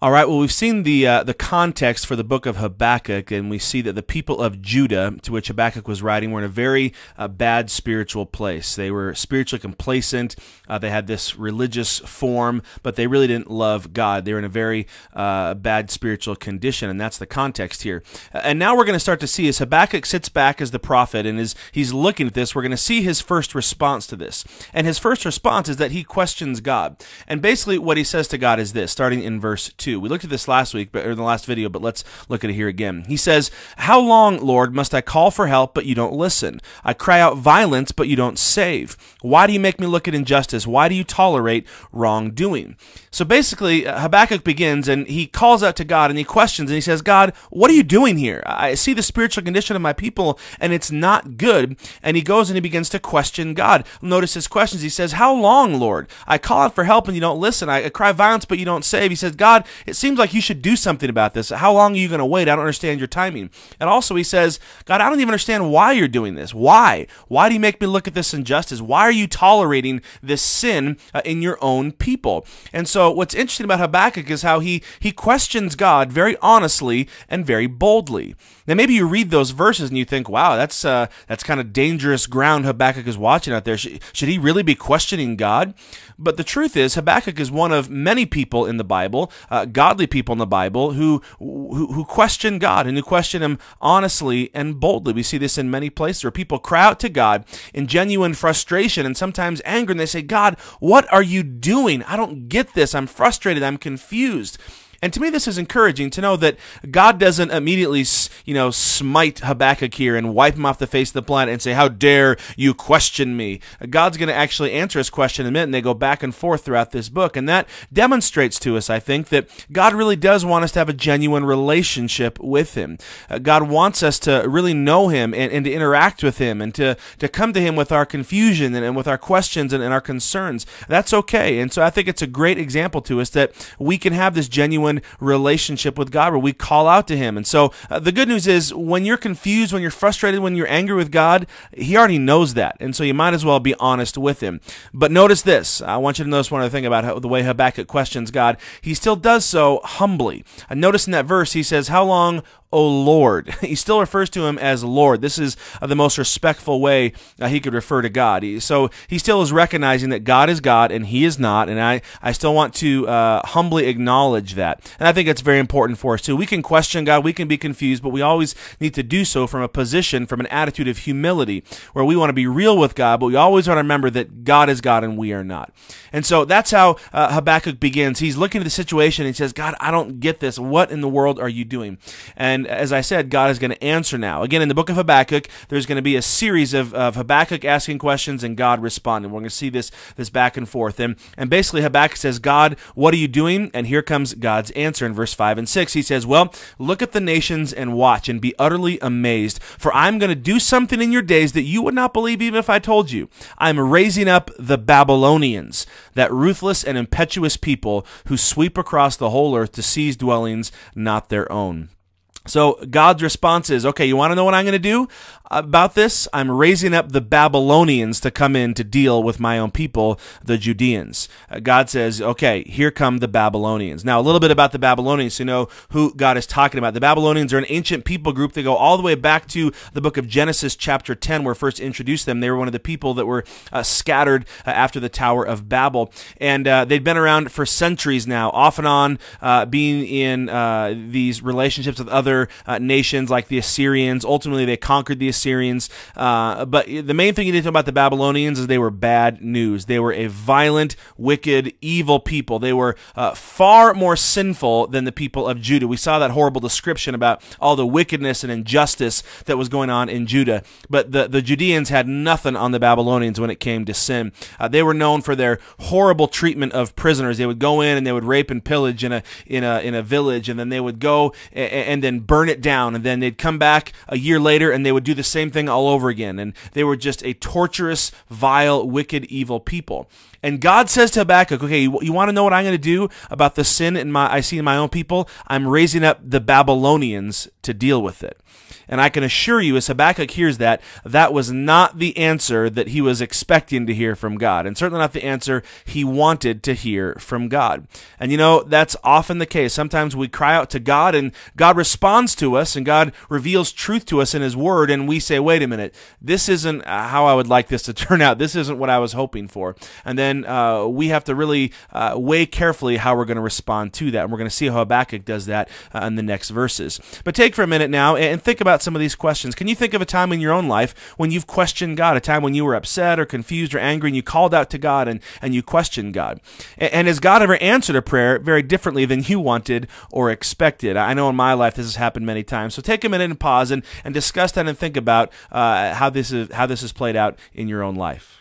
All right, well, we've seen the context for the book of Habakkuk, and we see that the people of Judah, to which Habakkuk was writing, were in a very bad spiritual place. They were spiritually complacent. They had this religious form, but they really didn't love God. They were in a very bad spiritual condition, and that's the context here. And now we're going to start to see, as Habakkuk sits back as the prophet and he's looking at this, we're going to see his first response to this. And his first response is that he questions God. And basically what he says to God is this, starting in verse 2. We looked at this last week, or in the last video, but let's look at it here again. He says, "How long, Lord, must I call for help, but you don't listen? I cry out violence, but you don't save. Why do you make me look at injustice? Why do you tolerate wrongdoing?" So basically, Habakkuk begins, and he calls out to God, and he questions, and he says, "God, what are you doing here? I see the spiritual condition of my people, and it's not good." And he goes and he begins to question God. Notice his questions. He says, "How long, Lord? I call out for help, and you don't listen. I cry violence, but you don't save." He says, "God, it seems like you should do something about this. How long are you going to wait? I don't understand your timing." And also he says, "God, I don't even understand why you're doing this. Why? Why do you make me look at this injustice? Why are you tolerating this sin in your own people?" And so what's interesting about Habakkuk is how he questions God very honestly and very boldly. Now maybe you read those verses and you think, wow, that's kind of dangerous ground Habakkuk is watching out there. Should he really be questioning God? But the truth is, Habakkuk is one of many people in the Bible, godly people in the Bible, who question God and who question Him honestly and boldly. We see this in many places where people cry out to God in genuine frustration and sometimes anger, and they say, "God, what are you doing? I don't get this. I'm frustrated. I'm confused." And to me, this is encouraging to know that God doesn't immediately, smite Habakkuk here and wipe him off the face of the planet and say, "How dare you question me?" God's going to actually answer his question in a minute, and they go back and forth throughout this book. And that demonstrates to us, I think, that God really does want us to have a genuine relationship with Him. God wants us to really know Him and to interact with Him and to come to Him with our confusion and with our questions and our concerns. That's okay. And so I think it's a great example to us that we can have this genuine relationship with God where we call out to Him. And so the good news is, when you're confused, when you're frustrated, when you're angry with God, He already knows that. And so you might as well be honest with Him. But notice this. I want you to notice one other thing about the way Habakkuk questions God. He still does so humbly. Notice in that verse, he says, "How long, O Lord?" He still refers to Him as Lord. This is the most respectful way he could refer to God. So he still is recognizing that God is God and He is not, and I still want to humbly acknowledge that. And I think it's very important for us too. We can question God, we can be confused, but we always need to do so from a position, from an attitude of humility, where we want to be real with God, but we always want to remember that God is God and we are not. And so that's how Habakkuk begins. He's looking at the situation and he says, "God, I don't get this. What in the world are you doing?" And as I said, God is going to answer now. Again, in the book of Habakkuk, there's going to be a series of Habakkuk asking questions and God responding. We're going to see this back and forth. And basically Habakkuk says, "God, what are you doing?" And here comes God's answer in verse 5 and 6. He says, "Well, look at the nations and watch and be utterly amazed, for I'm going to do something in your days that you would not believe even if I told you. I'm raising up the Babylonians, that ruthless and impetuous people who sweep across the whole earth to seize dwellings not their own." So God's response is, okay, you want to know what I'm going to do about this? I'm raising up the Babylonians to come in to deal with my own people, the Judeans. God says, okay, here come the Babylonians. Now, a little bit about the Babylonians, so you know who God is talking about. The Babylonians are an ancient people group. They go all the way back to the book of Genesis chapter 10, where first introduced them. They were one of the people that were scattered after the Tower of Babel. And they'd been around for centuries now, off and on, being in these relationships with other nations like the Assyrians. Ultimately, they conquered the Assyrians. But the main thing you need to know about the Babylonians is they were bad news. They were a violent, wicked, evil people. They were far more sinful than the people of Judah. We saw that horrible description about all the wickedness and injustice that was going on in Judah. But the Judeans had nothing on the Babylonians when it came to sin. They were known for their horrible treatment of prisoners. They would go in and they would rape and pillage in a village, and then they would go and then and burn it down. And then they'd come back a year later and they would do the same thing all over again. And they were just a torturous, vile, wicked, evil people. And God says to Habakkuk, okay, you want to know what I'm going to do about the sin I see in my own people? I'm raising up the Babylonians to deal with it. And I can assure you, as Habakkuk hears that, that was not the answer that he was expecting to hear from God, and certainly not the answer he wanted to hear from God. And you know, that's often the case. Sometimes we cry out to God, and God responds to us, and God reveals truth to us in His Word, and we say, wait a minute, this isn't how I would like this to turn out. This isn't what I was hoping for. And then we have to really weigh carefully how we're going to respond to that, and we're going to see how Habakkuk does that in the next verses. But take for a minute now and think about some of these questions. Can you think of a time in your own life when you've questioned God, a time when you were upset or confused or angry and you called out to God and you questioned God? And has God ever answered a prayer very differently than you wanted or expected? I know in my life this has happened many times. So take a minute and pause and discuss that and think about how this is played out in your own life.